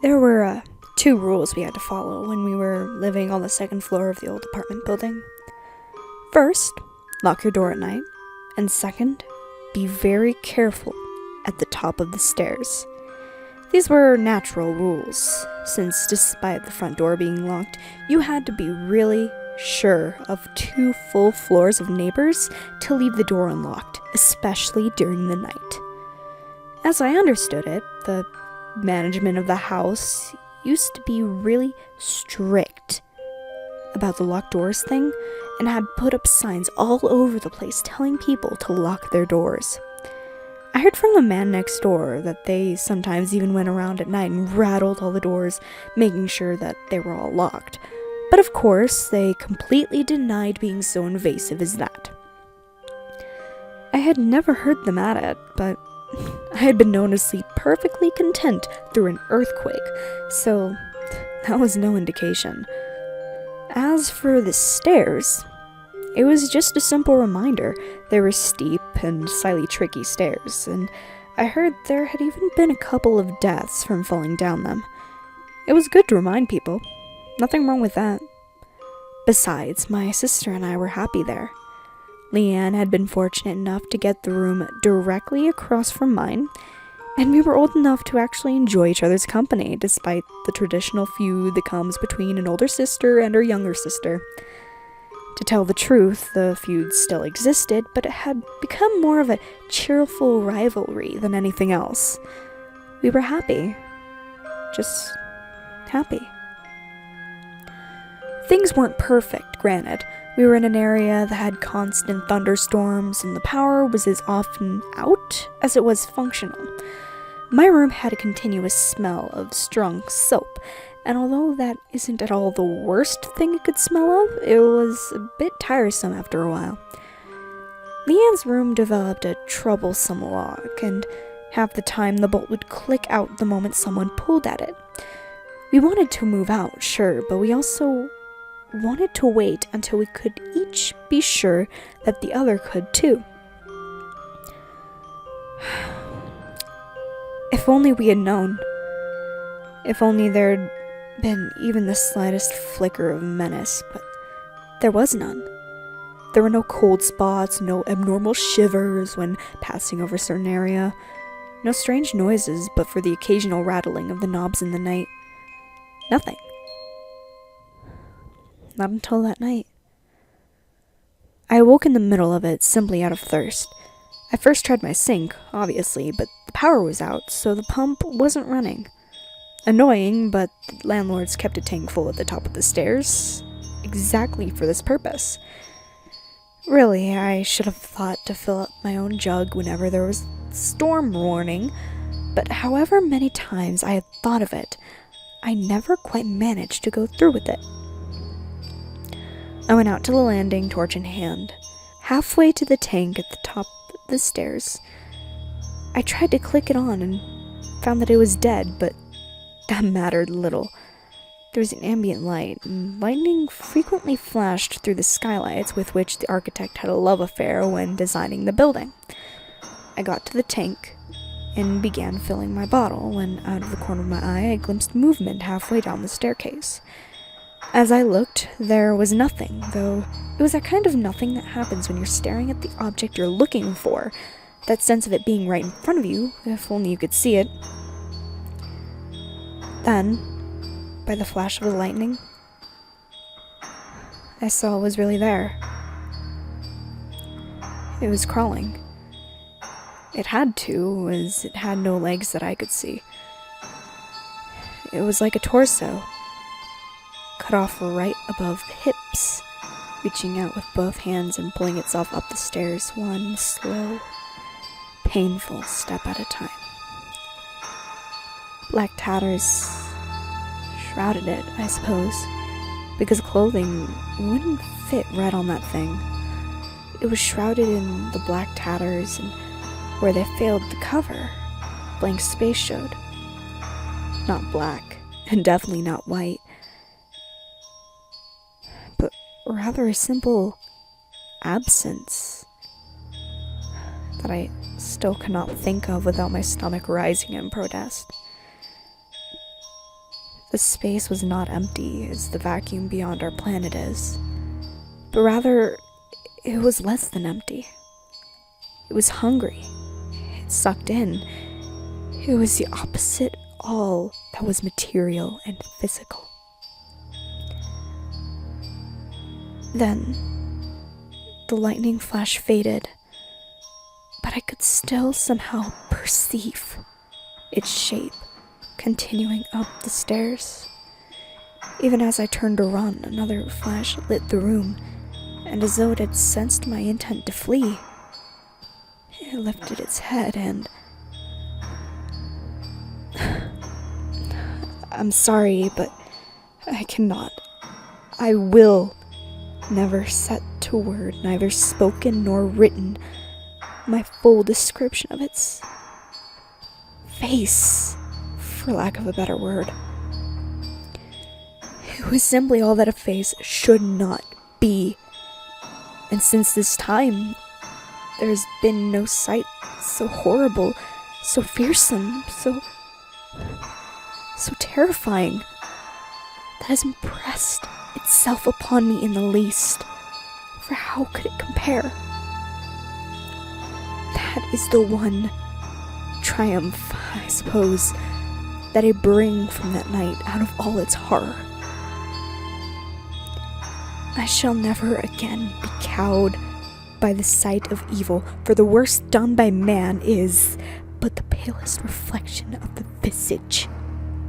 There were two rules we had to follow when we were living on the second floor of the old apartment building. First, lock your door at night, and second, be very careful at the top of the stairs. These were natural rules, since despite the front door being locked, you had to be really sure of 2 full floors of neighbors to leave the door unlocked, especially during the night. As I understood it, the management of the house used to be really strict about the locked doors thing and had put up signs all over the place telling people to lock their doors. I heard from the man next door that they sometimes even went around at night and rattled all the doors, making sure that they were all locked. But of course, they completely denied being so invasive as that. I had never heard them at it, but I had been known to sleep perfectly content through an earthquake, so that was no indication. As for the stairs, it was just a simple reminder. They were steep and slightly tricky stairs, and I heard there had even been a couple of deaths from falling down them. It was good to remind people. Nothing wrong with that. Besides, my sister and I were happy there. Leanne had been fortunate enough to get the room directly across from mine, and we were old enough to actually enjoy each other's company, despite the traditional feud that comes between an older sister and her younger sister. To tell the truth, the feud still existed, but it had become more of a cheerful rivalry than anything else. We were happy. Just happy. Things weren't perfect, granted. We were in an area that had constant thunderstorms, and the power was as often out as it was functional. My room had a continuous smell of strong soap, and although that isn't at all the worst thing it could smell of, it was a bit tiresome after a while. Leanne's room developed a troublesome lock, and half the time the bolt would click out the moment someone pulled at it. We wanted to move out, sure, but we also wanted to wait until we could each be sure that the other could too. If only we had known. If only there'd been even the slightest flicker of menace, but there was none. There were no cold spots, no abnormal shivers when passing over a certain area, no strange noises but for the occasional rattling of the knobs in the night. Nothing. Not until that night. I awoke in the middle of it, simply out of thirst. I first tried my sink, obviously, but the power was out, so the pump wasn't running. Annoying, but the landlords kept a tank full at the top of the stairs, exactly for this purpose. Really, I should have thought to fill up my own jug whenever there was a storm warning, but however many times I had thought of it, I never quite managed to go through with it. I went out to the landing, torch in hand. Halfway to the tank at the top of the stairs, I tried to click it on and found that it was dead, but that mattered little. There was an ambient light, and lightning frequently flashed through the skylights with which the architect had a love affair when designing the building. I got to the tank and began filling my bottle when, out of the corner of my eye, I glimpsed movement halfway down the staircase. As I looked, there was nothing, though it was that kind of nothing that happens when you're staring at the object you're looking for, that sense of it being right in front of you, if only you could see it. Then, by the flash of the lightning, I saw it was really there. It was crawling. It had to, as it had no legs that I could see. It was like a torso, cut off right above the hips, reaching out with both hands and pulling itself up the stairs, one slow, painful step at a time. Black tatters shrouded it, I suppose, because clothing wouldn't fit right on that thing. It was shrouded in the black tatters, and where they failed to cover, blank space showed. Not black, and definitely not white, but rather a simple absence that I still cannot think of without my stomach rising in protest. The space was not empty as the vacuum beyond our planet is, but rather it was less than empty. It was hungry. It sucked in. It was the opposite all that was material and physical. Then, the lightning flash faded, but I could still somehow perceive its shape continuing up the stairs. Even as I turned to run, another flash lit the room, and as though it had sensed my intent to flee, it lifted its head and... I'm sorry, but I cannot. I will never set to word, neither spoken nor written, my full description of its face, for lack of a better word. It was simply all that a face should not be. And since this time, there has been no sight so horrible, so fearsome, so terrifying, that has impressed itself upon me in the least. For how could it compare? That is the one triumph, I suppose, that I bring from that night out of all its horror. I shall never again be cowed by the sight of evil, for the worst done by man is but the palest reflection of the visage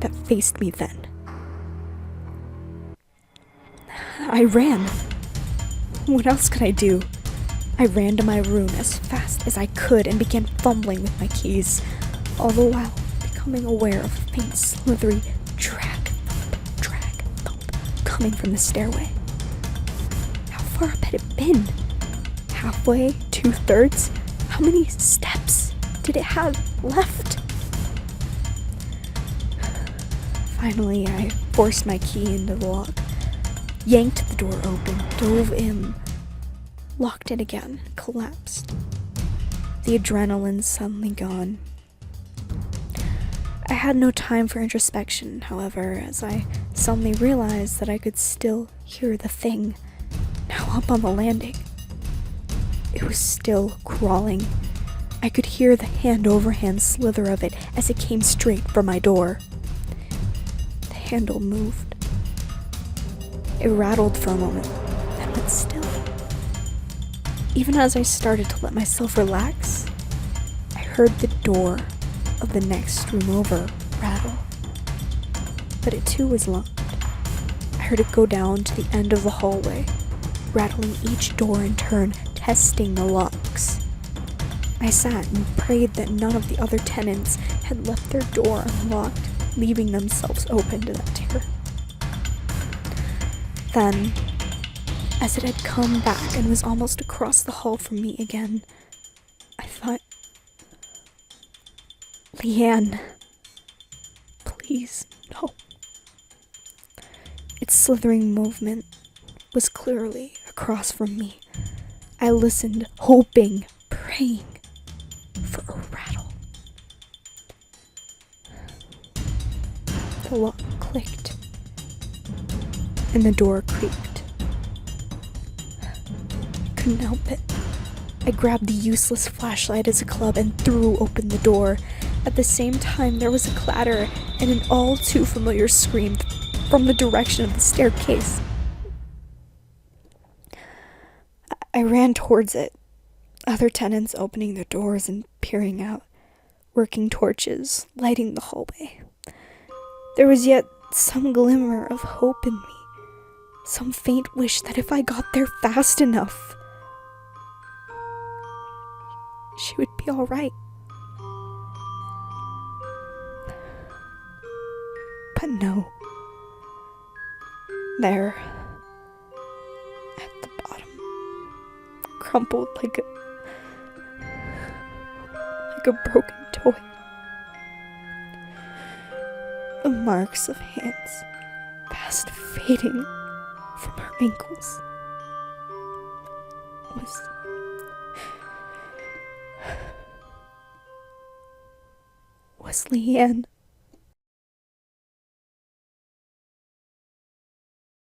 that faced me then. I ran. What else could I do? I ran to my room as fast as I could and began fumbling with my keys, all the while becoming aware of a faint slithery drag, thump, coming from the stairway. How far up had it been? Halfway? 2/3? How many steps did it have left? Finally, I forced my key into the lock, yanked the door open, dove in, locked it again, collapsed. The adrenaline suddenly gone. I had no time for introspection, however, as I suddenly realized that I could still hear the thing, now up on the landing. It was still crawling. I could hear the hand-over-hand slither of it as it came straight for my door. The handle moved. It rattled for a moment, then went still. Even as I started to let myself relax, I heard the door of the next room over rattle. But it too was locked. I heard it go down to the end of the hallway, rattling each door in turn, testing the locks. I sat and prayed that none of the other tenants had left their door unlocked, leaving themselves open to that terror. Then, as it had come back and was almost across the hall from me again, I thought, Leanne, please, no. Its slithering movement was clearly across from me. I listened, hoping, praying for a rattle. The lock clicked, and the door creaked. I couldn't help it. I grabbed the useless flashlight as a club and threw open the door. At the same time, there was a clatter and an all too familiar scream from the direction of the staircase. I ran towards it, other tenants opening their doors and peering out, working torches, lighting the hallway. There was yet some glimmer of hope in me, some faint wish that if I got there fast enough, she would be all right. But no. There, at the bottom, crumpled like a broken toy. The marks of hands fast fading from her ankles was Leanne.